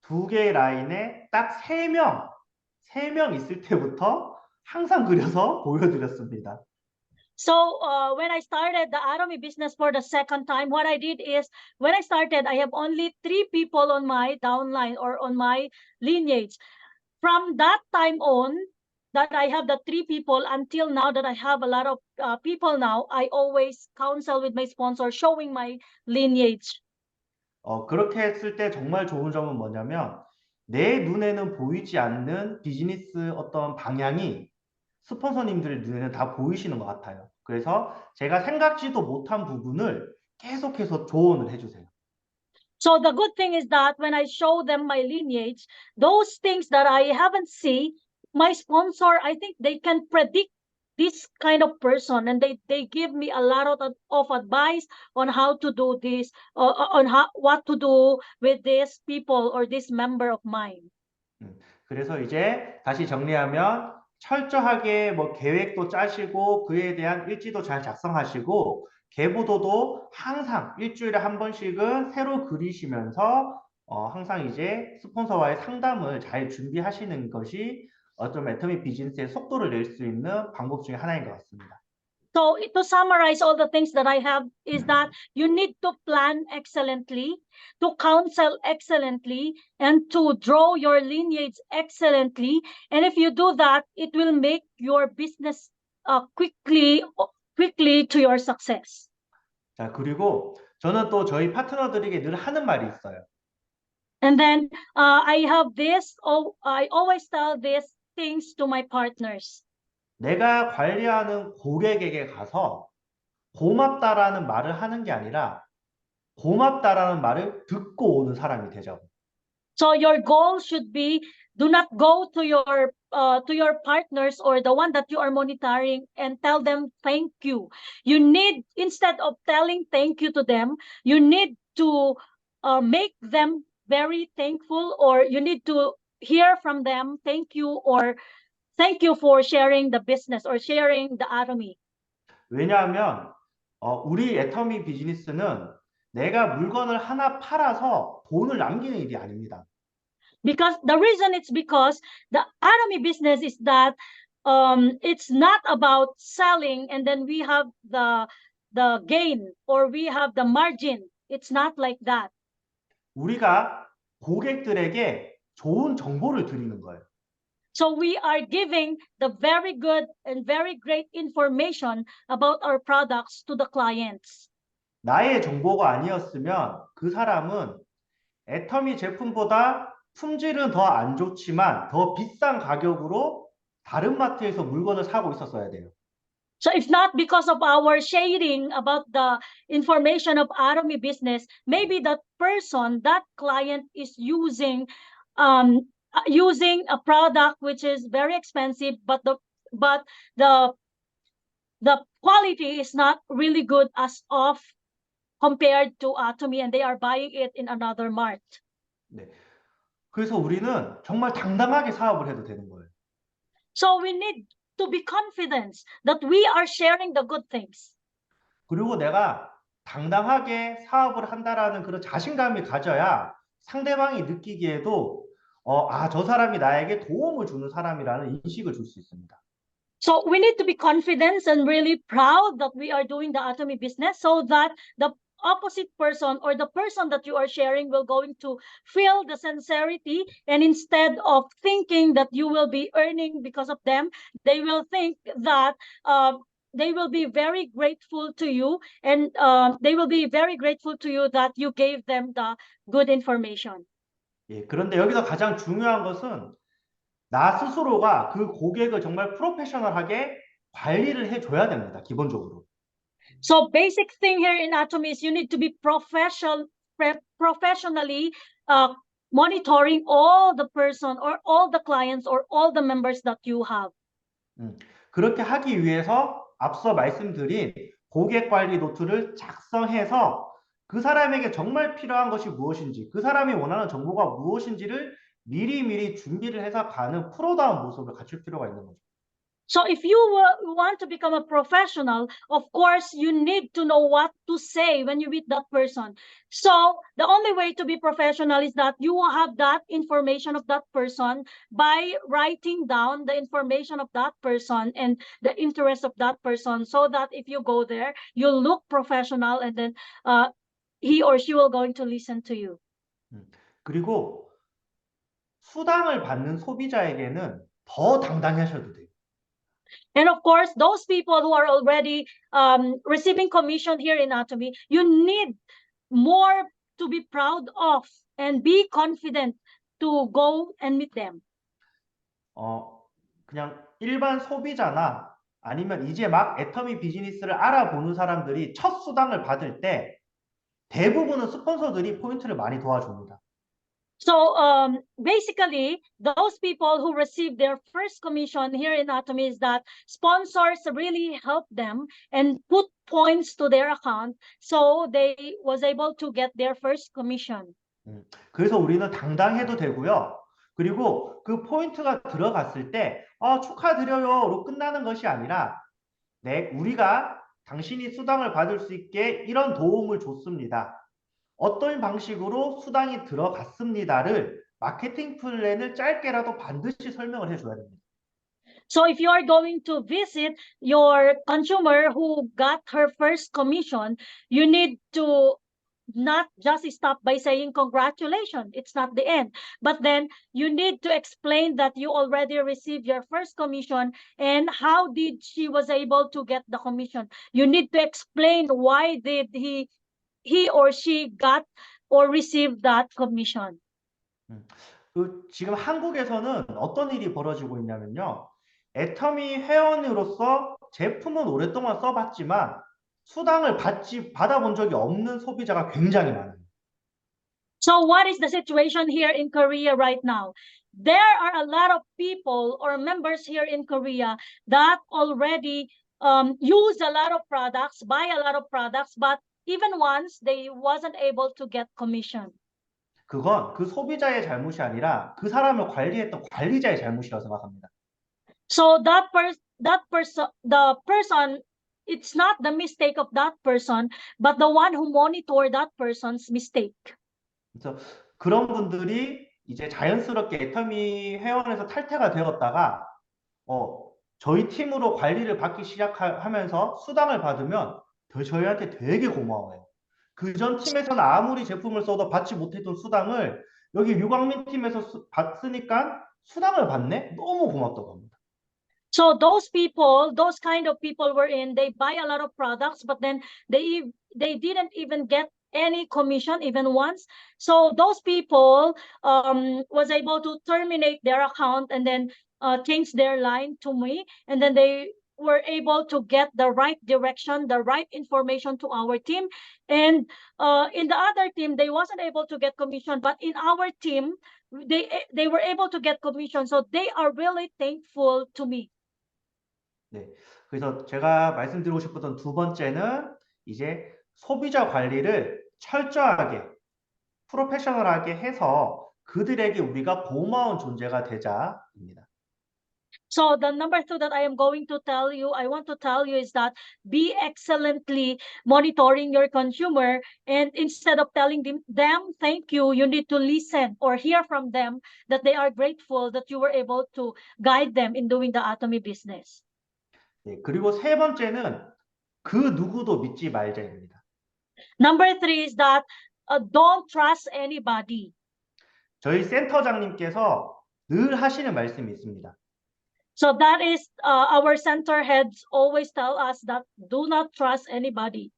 두 개의 라인에 딱 세 명 있을 때부터 항상 그려서 보여드렸습니다. So when I started the Atomy business for the second time, what I did is when I started, I have only 3 people on my downline or on my lineage. From that time on, that I have the 3 people until now that I have a lot of people now, I always counsel with my sponsor showing my lineage. 그렇게 했을 때 정말 좋은 점은 뭐냐면 내 눈에는 보이지 않는 비즈니스 어떤 방향이 스폰서님들 눈에는 다 보이시는 것 같아요. 그래서 제가 생각지도 못한 부분을 계속해서 조언을 해주세요. So the good thing is that when I show them my lineage, those things that I haven't seen, my sponsor, I think they can predict this kind of person, and they give me a lot of advice on how to do this, on what to do with this people or this member of mine. 그래서 이제 다시 정리하면 철저하게 뭐 계획도 짜시고 그에 대한 일지도 잘 작성하시고 계보도도 항상 일주일에 한 번씩은 새로 그리시면서 항상 이제 스폰서와의 상담을 잘 준비하시는 것이 좀 애터미 비즈니스의 속도를 낼 수 있는 방법 중에 하나인 것 같습니다. So to summarize all the things that I have is that you need to plan excellently, to counsel excellently, and to draw your lineage excellently. And if you do that, it will make your business quickly to your success. 자, 그리고 저는 또 저희 파트너들에게 늘 하는 말이 있어요. And then I have this, I always tell these things to my partners. 내가 관리하는 고객에게 가서 고맙다라는 말을 하는 게 아니라 고맙다라는 말을 듣고 오는 사람이 되자고. So your goal should be, do not go to your partners or the one that you are monitoring and tell them thank you. You need, instead of telling thank you to them, you need to make them very thankful, or you need to hear from them thank you, or thank you for sharing the business or sharing the Atomy. 왜냐하면 우리 애터미 비즈니스는 내가 물건을 하나 팔아서 돈을 남기는 일이 아닙니다. Because the reason it's because the Atomy business is that it's not about selling and then we have the gain or we have the margin. It's not like that. 우리가 고객들에게 좋은 정보를 드리는 거예요. So we are giving the very good and very great information about our products to the clients. 나의 정보가 아니었으면 그 사람은 애터미 제품보다 품질은 더 안 좋지만 더 비싼 가격으로 다른 마트에서 물건을 사고 있었어야 돼요. So if not because of our sharing about the information of Atomy business, maybe that person, that client is using a product which is very expensive, but the quality is not really good as of compared to Atomy, and they are buying it in another mart. 네. 그래서 우리는 정말 당당하게 사업을 해도 되는 거예요. So we need to be confident that we are sharing the good things. 그리고 내가 당당하게 사업을 한다라는 그런 자신감이 가져야 상대방이 느끼기에도 저 사람이 나에게 도움을 주는 사람이라는 인식을 줄 수 있습니다. So we need to be confident and really proud that we are doing the Atomy business, so that the opposite person or the person that you are sharing will going to feel the sincerity, and instead of thinking that you will be earning because of them, they will think that they will be very grateful to you, and they will be very grateful to you that you gave them the good information. 예, 그런데 여기서 가장 중요한 것은 나 스스로가 그 고객을 정말 프로페셔널하게 관리를 해줘야 됩니다. 기본적으로. So basic thing here in Atomy is you need to be professionally monitoring all the person or all the clients or all the members that you have. 그렇게 하기 위해서 앞서 말씀드린 고객 관리 노트를 작성해서 그 사람에게 정말 필요한 것이 무엇인지, 그 사람이 원하는 정보가 무엇인지를 미리미리 준비를 해서 가는 프로다운 모습을 갖출 필요가 있는 거죠. So if you want to become a professional, of course, you need to know what to say when you meet that person. So the only way to be professional is that you will have that information of that person by writing down the information of that person and the interest of that person, so that if you go there, you look professional, and then he or she will going to listen to you. 그리고 수당을 받는 소비자에게는 더 당당하셔도 돼요. And of course, those people who are already receiving commission here in Atomy, you need more to be proud of and be confident to go and meet them. 그냥 일반 소비자나 아니면 이제 막 애터미 비즈니스를 알아보는 사람들이 첫 수당을 받을 때 대부분은 스폰서들이 포인트를 많이 도와줍니다. So basically, those people who receive their first commission here in Atomy is that sponsors really help them and put points to their account, so they was able to get their first commission. 그래서 우리는 당당해도 되고요. 그리고 그 포인트가 들어갔을 때, 축하드려요로 끝나는 것이 아니라, 우리가 당신이 수당을 받을 수 있게 이런 도움을 줬습니다. 어떤 방식으로 수당이 들어갔습니다를 마케팅 플랜을 짧게라도 반드시 설명을 해줘야 됩니다. So if you are going to visit your consumer who got her first commission, you need to not just stop by saying congratulations, it's not the end, but then you need to explain that you already received your first commission and how did she was able to get the commission. You need to explain why did he or she got or received that commission. 지금 한국에서는 어떤 일이 벌어지고 있냐면요. 애터미 회원으로서 제품은 오랫동안 써봤지만 수당을 받아본 적이 없는 소비자가 굉장히 많아요. So what is the situation here in Korea right now? There are a lot of people or members here in Korea that already use a lot of products, buy a lot of products, but even once they wasn't able to get commission. 그건 그 소비자의 잘못이 아니라 그 사람을 관리했던 관리자의 잘못이라고 생각합니다. So the person, it's not the mistake of that person, but the one who monitor that person's mistake. 그래서 그런 분들이 이제 자연스럽게 애터미 회원에서 탈퇴가 되었다가 저희 팀으로 관리를 받기 시작하면서 수당을 받으면 저희한테 되게 고마워요. 그전 팀에서는 아무리 제품을 써도 받지 못했던 수당을 여기 유광민 팀에서 받으니까 수당을 받네? 너무 고맙다고 합니다. So those people, those kind of people were in, they buy a lot of products, but then they didn't even get any commission even once. So those people was able to terminate their account and then change their line to me, and then they were able to get the right direction, the right information to our team. And in the other team, they wasn't able to get commission, but in our team, they were able to get commission. So they are really thankful to me. 네, 그래서 제가 말씀드리고 싶었던 두 번째는 이제 소비자 관리를 철저하게 프로페셔널하게 해서 그들에게 우리가 고마운 존재가 되자입니다. So the number two that I am going to tell you, I want to tell you is that be excellently monitoring your consumer, and instead of telling them thank you, you need to listen or hear from them that they are grateful that you were able to guide them in doing the Atomy business. 네, 그리고 세 번째는 그 누구도 믿지 말자입니다. Number three is that don't trust anybody. 저희 센터장님께서 늘 하시는 말씀이 있습니다. So that is our center heads always tell us that do not trust anybody.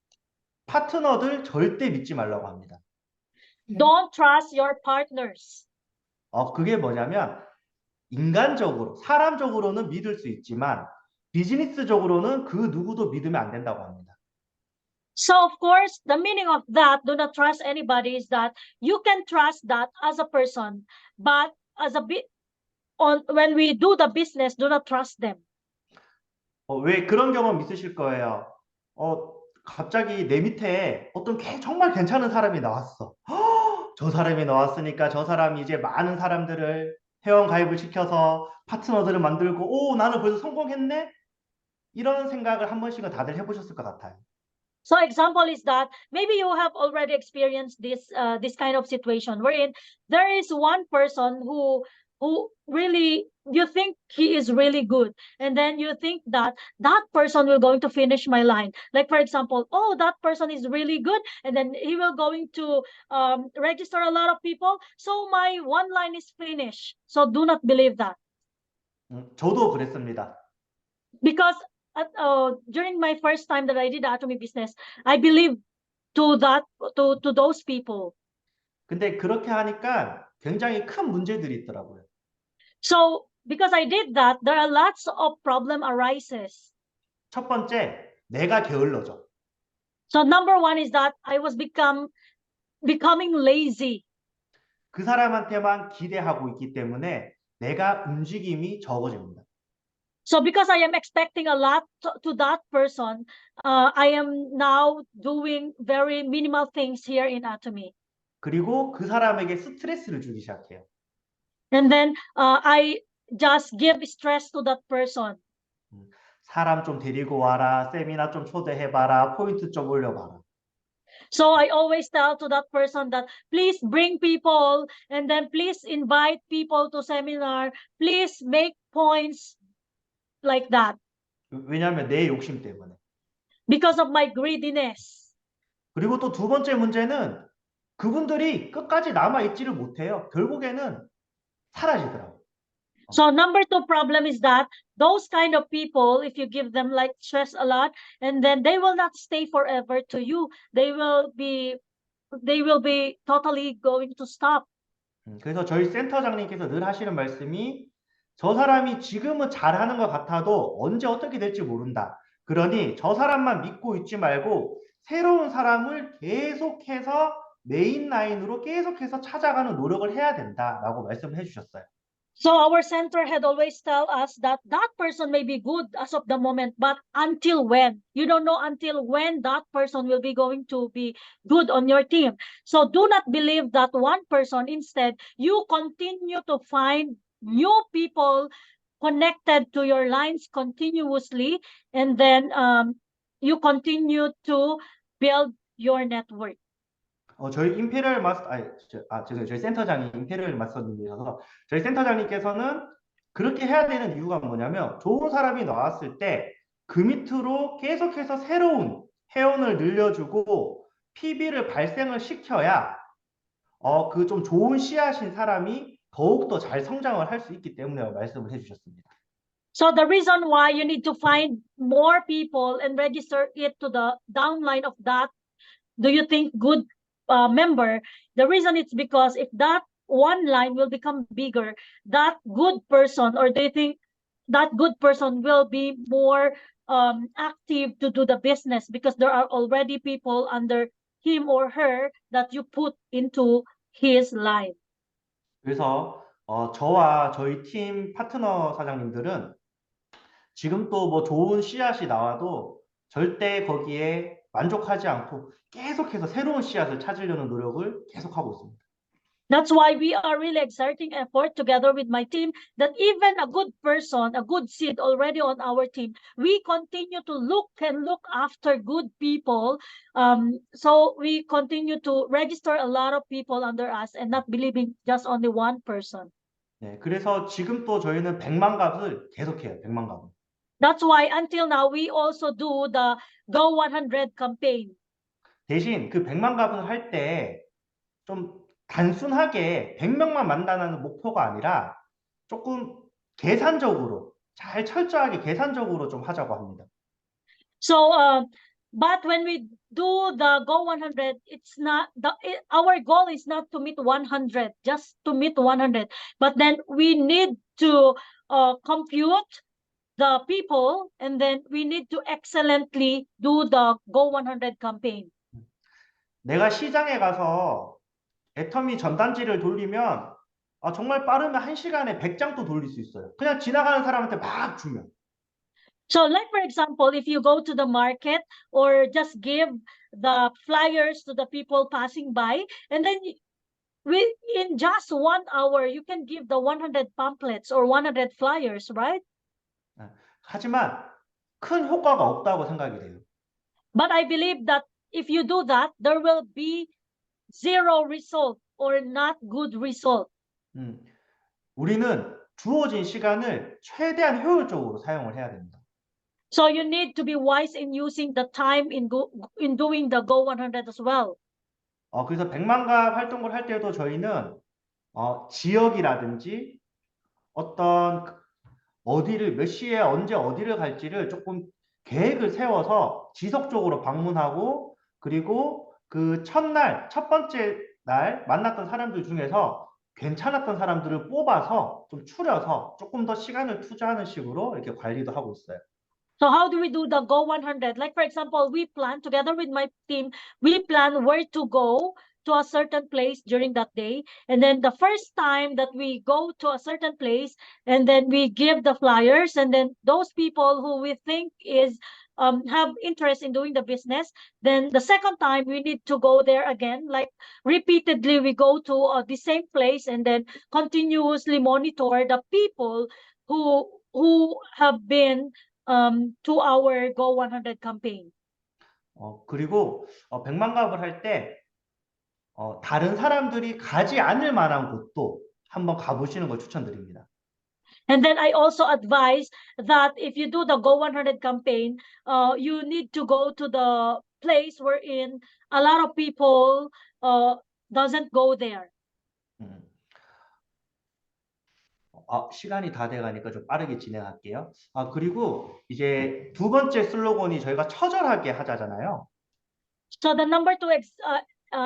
파트너들 절대 믿지 말라고 합니다. Don't trust your partners. 그게 뭐냐면 인간적으로, 사람적으로는 믿을 수 있지만 비즈니스적으로는 그 누구도 믿으면 안 된다고 합니다. So of course, the meaning of that, do not trust anybody, is that you can trust that as a person, but as a bit when we do the business, do not trust them. 왜 그런 경험 있으실 거예요. 갑자기 내 밑에 어떤 정말 괜찮은 사람이 나왔어. 저 사람이 나왔으니까 저 사람이 이제 많은 사람들을 회원 가입을 시켜서 파트너들을 만들고 나는 벌써 성공했네? 이런 생각을 한 번씩은 다들 해보셨을 것 같아요. So example is that maybe you have already experienced this kind of situation wherein there is one person who really you think he is really good, and then you think that that person will going to finish my line. Like for example, that person is really good, and then he will going to register a lot of people, so my one line is finished. So do not believe that. 저도 그랬습니다. Because during my first time that I did Atomy business, I believe to those people. 근데 그렇게 하니까 굉장히 큰 문제들이 있더라고요. So because I did that, there are lots of problem arises. 첫 번째, 내가 게을러져. So number one is that I was becoming lazy. 그 사람한테만 기대하고 있기 때문에 내가 움직임이 적어집니다. So because I am expecting a lot to that person, I am now doing very minimal things here in Atomy. 그리고 그 사람에게 스트레스를 주기 시작해요. And then I just give stress to that person. 사람 좀 데리고 와라, 세미나 좀 초대해봐라, 포인트 좀 올려봐라. So I always tell to that person that please bring people, and then please invite people to seminar, please make points like that 왜냐하면 내 욕심 때문에. because of my greediness. 그리고 또 두 번째 문제는 그분들이 끝까지 남아있지를 못해요. 결국에는 사라지더라고. So number two problem is that those kind of people, if you give them like stress a lot, and then they will not stay forever to you. They will be totally going to stop. 그래서 저희 센터장님께서 늘 하시는 말씀이 저 사람이 지금은 잘하는 것 같아도 언제 어떻게 될지 모른다. 그러니 저 사람만 믿고 있지 말고 새로운 사람을 계속해서 메인 라인으로 계속해서 찾아가는 노력을 해야 된다라고 말씀을 해주셨어요. So our center had always tell us that that person may be good as of the moment, but until when? You don't know until when that person will be going to be good on your team. So do not believe that one person. Instead, you continue to find new people connected to your lines continuously, and then you continue to build your network. 저희 임페리얼 마스터, 죄송해요. 저희 센터장님 임페리얼 마스터님이셔서 저희 센터장님께서는 그렇게 해야 되는 이유가 뭐냐면 좋은 사람이 나왔을 때 그 밑으로 계속해서 새로운 회원을 늘려주고 PB를 발생을 시켜야 그 좀 좋은 씨앗인 사람이 더욱더 잘 성장을 할 수 있기 때문에 말씀을 해주셨습니다. So the reason why you need to find more people and register it to the downline of that, do you think good member? The reason it's because if that one line will become bigger, that good person, or do you think that good person will be more active to do the business because there are already people under him or her that you put into his line? 그래서 저와 저희 팀 파트너 사장님들은 지금 또 뭐 좋은 씨앗이 나와도 절대 거기에 만족하지 않고 계속해서 새로운 씨앗을 찾으려는 노력을 계속하고 있습니다. That's why we are really exerting effort together with my team that even a good person, a good seed already on our team, we continue to look after good people. So we continue to register a lot of people under us and not believing just only one person. 네, 그래서 지금 또 저희는 100만 값을 계속해요. 100만 값을. That's why until now we also do the Go 100 campaign. 대신 그 100만 값을 할 때 좀 단순하게 100명만 만나는 목표가 아니라 조금 계산적으로 잘 철저하게 계산적으로 좀 하자고 합니다. So but when we do the Go 100, it's not our goal is not to meet 100, just to meet 100, but then we need to compute the people, and then we need to excellently do the Go 100 campaign. 내가 시장에 가서 애터미 전단지를 돌리면 정말 빠르면 1시간에 100장도 돌릴 수 있어요. 그냥 지나가는 사람한테 막 주면. So like for example, if you go to the market or just give the flyers to the people passing by, and then in just 1 hour, you can give the 100 pamphlets or 100 flyers, right? 하지만 큰 효과가 없다고 생각이 돼요. But I believe that if you do that, there will be zero result or not good result. 우리는 주어진 시간을 최대한 효율적으로 사용을 해야 됩니다. So you need to be wise in using the time in doing the Go 100 as well. 그래서 100만갑 활동을 할 때도 저희는 지역이라든지 어떤 어디를 몇 시에 언제 어디를 갈지를 조금 계획을 세워서 지속적으로 방문하고 그리고 그 첫날 첫 번째 날 만났던 사람들 중에서 괜찮았던 사람들을 뽑아서 좀 추려서 조금 더 시간을 투자하는 식으로 이렇게 관리도 하고 있어요. So how do we do the Go 100? Like for example, we plan together with my team, we plan where to go to a certain place during that day. And then the first time that we go to a certain place, and then we give the flyers, and then those people who we think is have interest in doing the business, then the second time we need to go there again. Like repeatedly, we go to the same place and then continuously monitor the people who have been to our Go 100 campaign. 그리고 백만갑을 할 때 다른 사람들이 가지 않을 만한 곳도 한번 가보시는 걸 추천드립니다. And then I also advise that if you do the Go 100 campaign, you need to go to the place wherein a lot of people doesn't go there. 시간이 다 돼가니까 좀 빠르게 진행할게요. 그리고 이제 두 번째 슬로건이 저희가 처절하게 하자잖아요. So the number two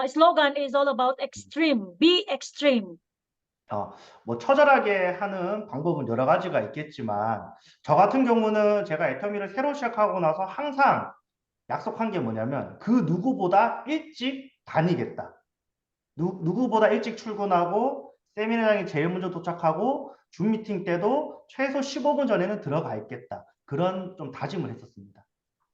slogan is all about extreme. Be extreme. 뭐 처절하게 하는 방법은 여러 가지가 있겠지만 저 같은 경우는 제가 애터미를 새로 시작하고 나서 항상 약속한 게 뭐냐면 그 누구보다 일찍 다니겠다. 누구보다 일찍 출근하고 세미나장에 제일 먼저 도착하고 줌 미팅 때도 최소 15분 전에는 들어가 있겠다. 그런 좀 다짐을 했었습니다.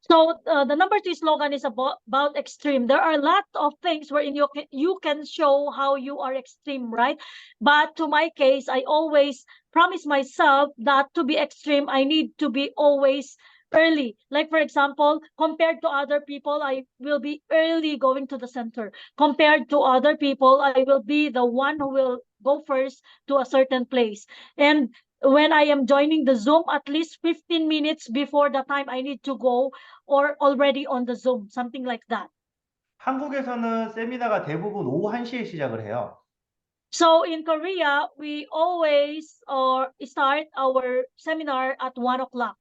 So the number two slogan is about extreme. There are a lot of things wherein you can show how you are extreme, right? But to my case, I always promise myself that to be extreme, I need to be always early. Like for example, compared to other people, I will be early going to the center. Compared to other people, I will be the one who will go first to a certain place. And when I am joining the Zoom, at least 15 minutes before the time I need to go, or already on the Zoom, something like that. 한국에서는 세미나가 대부분 오후 1시에 시작을 해요. So in Korea, we always start our seminar at 1 o'clock.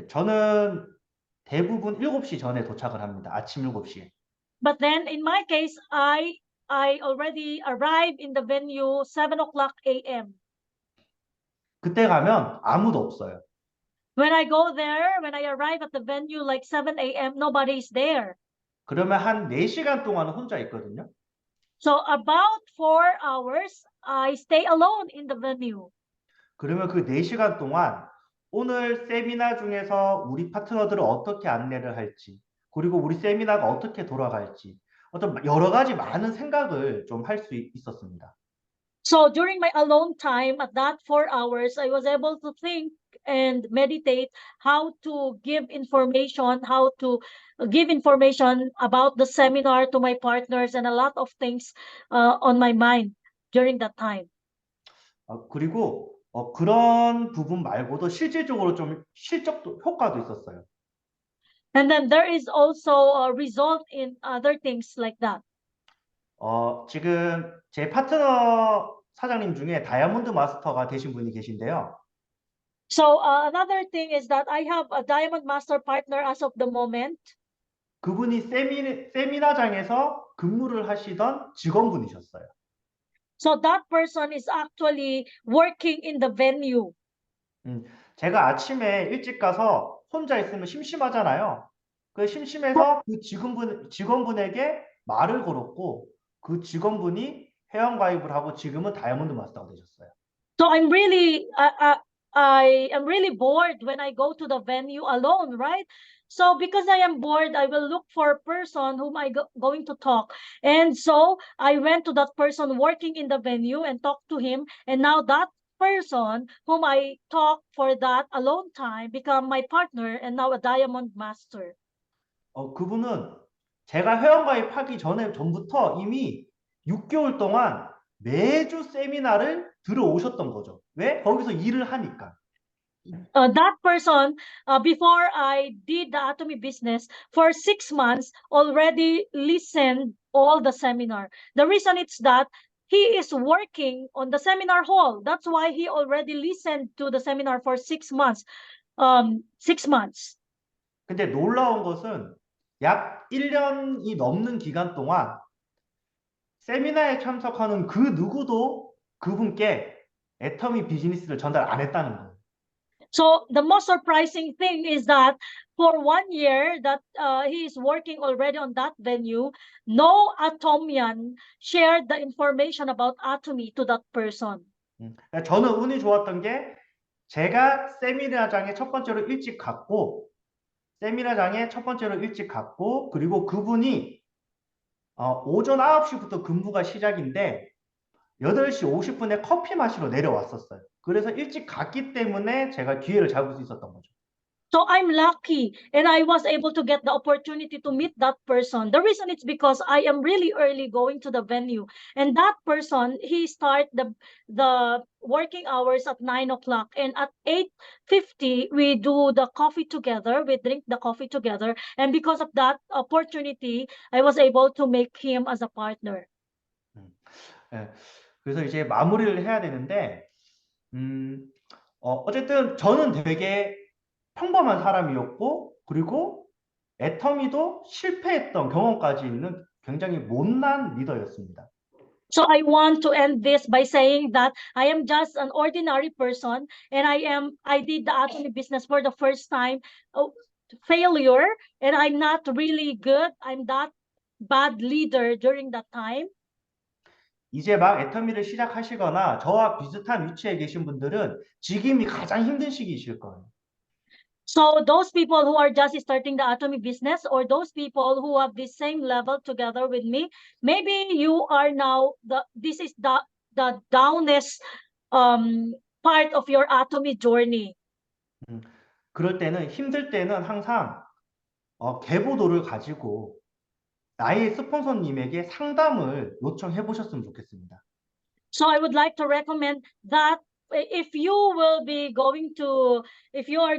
저는 대부분 7시 전에 도착을 합니다. 아침 7시에. But then in my case, I already arrived in the venue 7 o'clock a.m. 그때 가면 아무도 없어요. When I go there, when I arrive at the venue like 7 a.m., nobody is there. 그러면 한 4시간 동안은 혼자 있거든요. So about 4 hours, I stay alone in the venue. 그러면 그 4시간 동안 오늘 세미나 중에서 우리 파트너들을 어떻게 안내를 할지, 그리고 우리 세미나가 어떻게 돌아갈지, 어떤 여러 가지 많은 생각을 좀 할 수 있었습니다. So during my alone time at that 4 hours, I was able to think and meditate how to give information, how to give information about the seminar to my partners, and a lot of things on my mind during that time. 그리고 그런 부분 말고도 실질적으로 좀 실적도 효과도 있었어요. And then there is also a result in other things like that. 지금 제 파트너 사장님 중에 다이아몬드 마스터가 되신 분이 계신데요. So another thing is that I have a Diamond Master partner as of the moment. 그분이 세미나장에서 근무를 하시던 직원분이셨어요. So that person is actually working in the venue. 제가 아침에 일찍 가서 혼자 있으면 심심하잖아요. 그 심심해서 그 직원분에게 말을 걸었고 그 직원분이 회원 가입을 하고 지금은 다이아몬드 마스터가 되셨어요. So I am really bored when I go to the venue alone, right? So because I am bored, I will look for a person whom going to talk. And so I went to that person working in the venue and talked to him. And now that person whom I talked for that alone time become my partner and now a Diamond Master. 그분은 제가 회원 가입하기 전부터 이미 6개월 동안 매주 세미나를 들어오셨던 거죠. 왜? 거기서 일을 하니까. That person, before I did the Atomy business, for 6 months already listened all the seminar. The reason it's that he is working on the seminar hall. That's why he already listened to the seminar for 6 months. 6 months. 근데 놀라운 것은 약 1년이 넘는 기간 동안 세미나에 참석하는 그 누구도 그분께 애터미 비즈니스를 전달 안 했다는 거예요. So the most surprising thing is that for 1 year that he is working already on that venue, no Atomian shared the information about Atomy to that person. 저는 운이 좋았던 게 제가 세미나장에 첫 번째로 일찍 갔고 세미나장에 첫 번째로 일찍 갔고, 그리고 그분이 오전 9시부터 근무가 시작인데 8시 50분에 커피 마시러 내려왔었어요. 그래서 일찍 갔기 때문에 제가 기회를 잡을 수 있었던 거죠. So I'm lucky and I was able to get the opportunity to meet that person. The reason it's because I am really early going to the venue. And that person, he start the working hours at 9 o'clock. And at 8:50, we do the coffee together. We drink the coffee together. And because of that opportunity, I was able to make him as a partner. 예, 그래서 이제 마무리를 해야 되는데, 음, 어쨌든 저는 되게 평범한 사람이었고, 그리고 애터미도 실패했던 경험까지 있는 굉장히 못난 리더였습니다. So I want to end this by saying that I am just an ordinary person and I did the Atomy business for the first time. Failure, and I'm not really good. I'm that bad leader during that time. 이제 막 애터미를 시작하시거나 저와 비슷한 위치에 계신 분들은 지금이 가장 힘든 시기이실 거예요. So those people who are just starting the Atomy business, or those people who have the same level together with me, maybe you are now this is the downest part of your Atomy journey. 그럴 때는 힘들 때는 항상 계보도를 가지고 나의 스폰서님에게 상담을 요청해 보셨으면 좋겠습니다. So I would like to recommend that if you are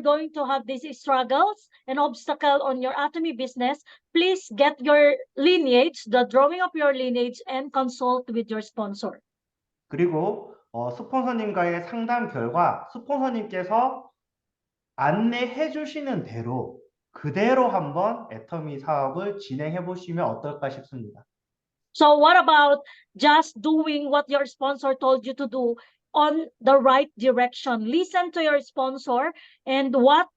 going to have these struggles and obstacle on your Atomy business, please get your lineage, the drawing of your lineage, and consult with your sponsor. 그리고 스폰서님과의 상담 결과 스폰서님께서 안내해 주시는 대로 그대로 한번 애터미 사업을 진행해 보시면 어떨까 싶습니다. So what about just doing what your sponsor told you to do on the right direction? Listen to your sponsor, and what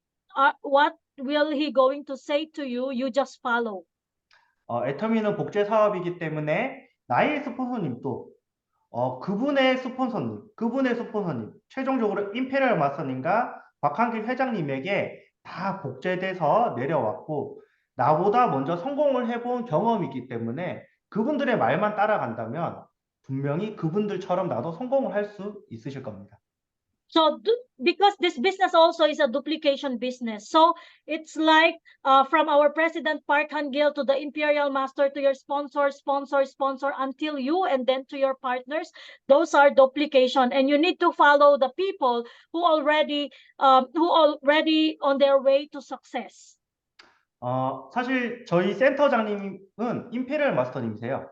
will he going to say to you? You just follow. 애터미는 복제 사업이기 때문에 나의 스폰서님도 그분의 스폰서님, 최종적으로 임페리얼 마스터님과 박한길 회장님에게 다 복제돼서 내려왔고, 나보다 먼저 성공을 해본 경험이 있기 때문에 그분들의 말만 따라간다면 분명히 그분들처럼 나도 성공을 할 수 있으실 겁니다. So because this business also is a duplication business. So it's like from our president Park Han-gil to the imperial master to your sponsor until you and then to your partners. Those are duplication, and you need to follow the people who already on their way to success. 사실 저희 센터장님은 임페리얼 마스터님이세요.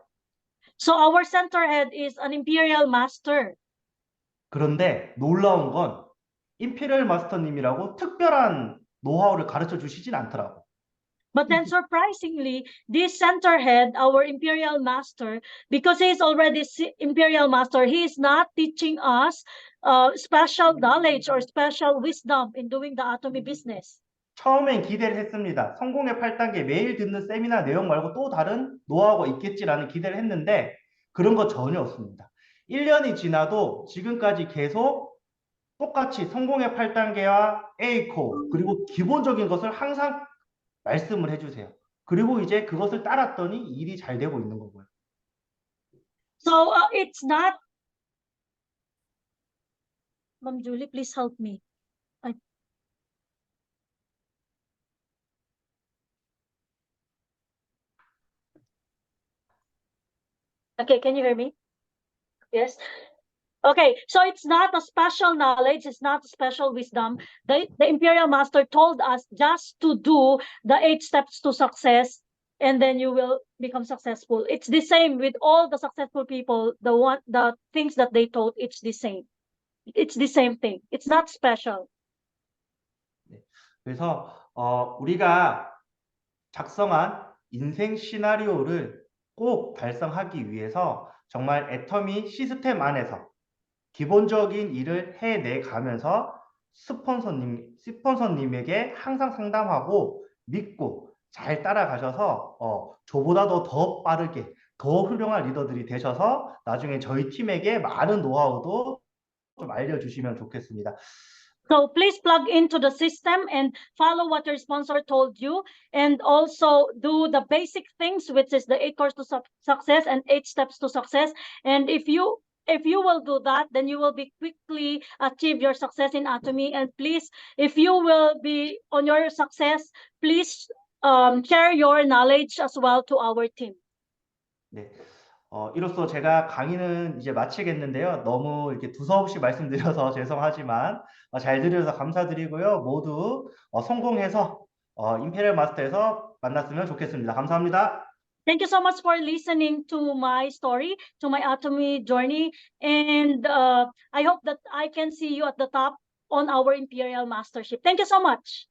So our center head is an imperial master. 그런데 놀라운 건 임페리얼 마스터님이라고 특별한 노하우를 가르쳐 주시진 않더라고. But then surprisingly, this center head, our imperial master, because he is already imperial master, he is not teaching us special knowledge or special wisdom in doing the Atomy business. 처음엔 기대를 했습니다. 성공의 8단계 매일 듣는 세미나 내용 말고 또 다른 노하우가 있겠지라는 기대를 했는데 그런 거 전혀 없습니다. 1년이 지나도 지금까지 계속 똑같이 성공의 8단계와 A코 그리고 기본적인 것을 항상 말씀을 해주세요. 그리고 이제 그것을 따랐더니 일이 잘 되고 있는 거고요. So it's not. Ma'am Julie, please help me. Okay, can you hear me? Yes. Okay, so it's not a special knowledge, it's not a special wisdom. The Imperial Master told us just to do the 8 steps to success, and then you will become successful. It's the same with all the successful people. The things that they told, it's the same. It's the same thing. It's not special. 그래서 우리가 작성한 인생 시나리오를 꼭 달성하기 위해서 정말 애터미 시스템 안에서 기본적인 일을 해내 가면서 스폰서님에게 항상 상담하고 믿고 잘 따라가셔서 저보다도 더 빠르게 더 훌륭한 리더들이 되셔서 나중에 저희 팀에게 많은 노하우도 좀 알려주시면 좋겠습니다. So please plug into the system and follow what your sponsor told you, and also do the basic things, which is the 8 course to success and 8 steps to success. And if you will do that, then you will be quickly achieve your success in Atomy. And please, if you will be on your success, please share your knowledge as well to our team. 네. 이로써 제가 강의는 이제 마치겠는데요. 너무 이렇게 두서없이 말씀드려서 죄송하지만 잘 들으셔서 감사드리고요. 모두 성공해서 임페리얼 마스터에서 만났으면 좋겠습니다. 감사합니다. Thank you so much for listening to my story, to my Atomy journey, and I hope that I can see you at the top on our Imperial Mastership. Thank you so much.